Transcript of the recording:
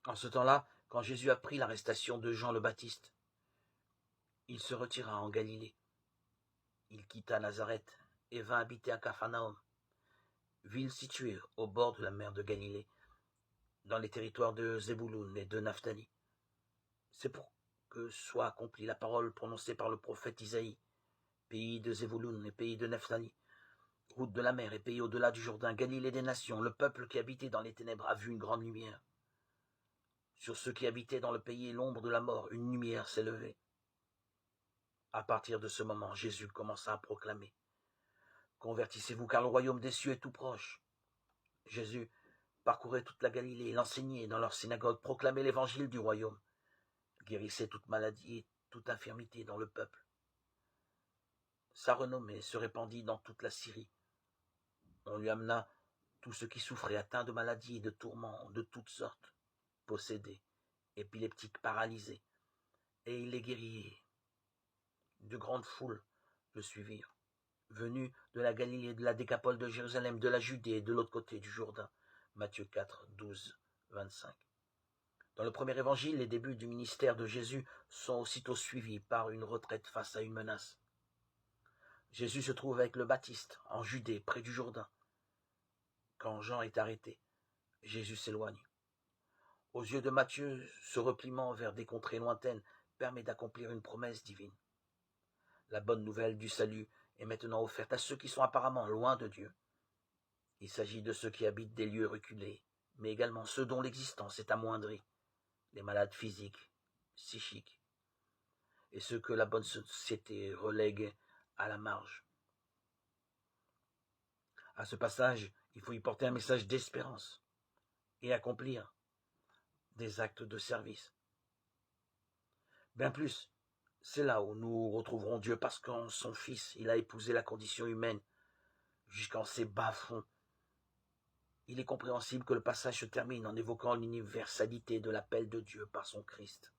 En ce temps-là, quand Jésus apprit l'arrestation de Jean le Baptiste, il se retira en Galilée. Il quitta Nazareth et vint habiter à Capharnaüm, ville située au bord de la mer de Galilée, dans les territoires de Zébouloun et de Naphtali. C'est pour que soit accomplie la parole prononcée par le prophète Isaïe. Pays de Zébouloun et pays de Naphtali, route de la mer et pays au-delà du Jourdain, Galilée des nations, le peuple qui habitait dans les ténèbres a vu une grande lumière. Sur ceux qui habitaient dans le pays et l'ombre de la mort, une lumière s'est levée. À partir de ce moment, Jésus commença à proclamer: Convertissez-vous, car le royaume des cieux est tout proche. Jésus parcourait toute la Galilée, il enseignait dans leurs synagogues, proclamait l'évangile du royaume, guérissait toute maladie et toute infirmité dans le peuple. Sa renommée se répandit dans toute la Syrie. On lui amena tous ceux qui souffraient, atteints de maladies et de tourments de toutes sortes, possédés, épileptiques, paralysés, et il les guérit. De grandes foules le suivirent, venus de la Galilée, de la Décapole, de Jérusalem, de la Judée et de l'autre côté du Jourdain. Matthieu 4, 12, 25. Dans le premier évangile, les débuts du ministère de Jésus sont aussitôt suivis par une retraite face à une menace. Jésus se trouve avec le Baptiste, en Judée, près du Jourdain. Quand Jean est arrêté, Jésus s'éloigne. Aux yeux de Matthieu, ce repliement vers des contrées lointaines permet d'accomplir une promesse divine. La bonne nouvelle du salut est maintenant offerte à ceux qui sont apparemment loin de Dieu. Il s'agit de ceux qui habitent des lieux reculés, mais également ceux dont l'existence est amoindrie, les malades physiques, psychiques, et ceux que la bonne société relègue à la marge. À ce passage, il faut y porter un message d'espérance et accomplir des actes de service. Bien plus, c'est là où nous retrouverons Dieu, parce qu'en son Fils, il a épousé la condition humaine jusqu'en ses bas-fonds. Il est compréhensible que le passage se termine en évoquant l'universalité de l'appel de Dieu par son Christ.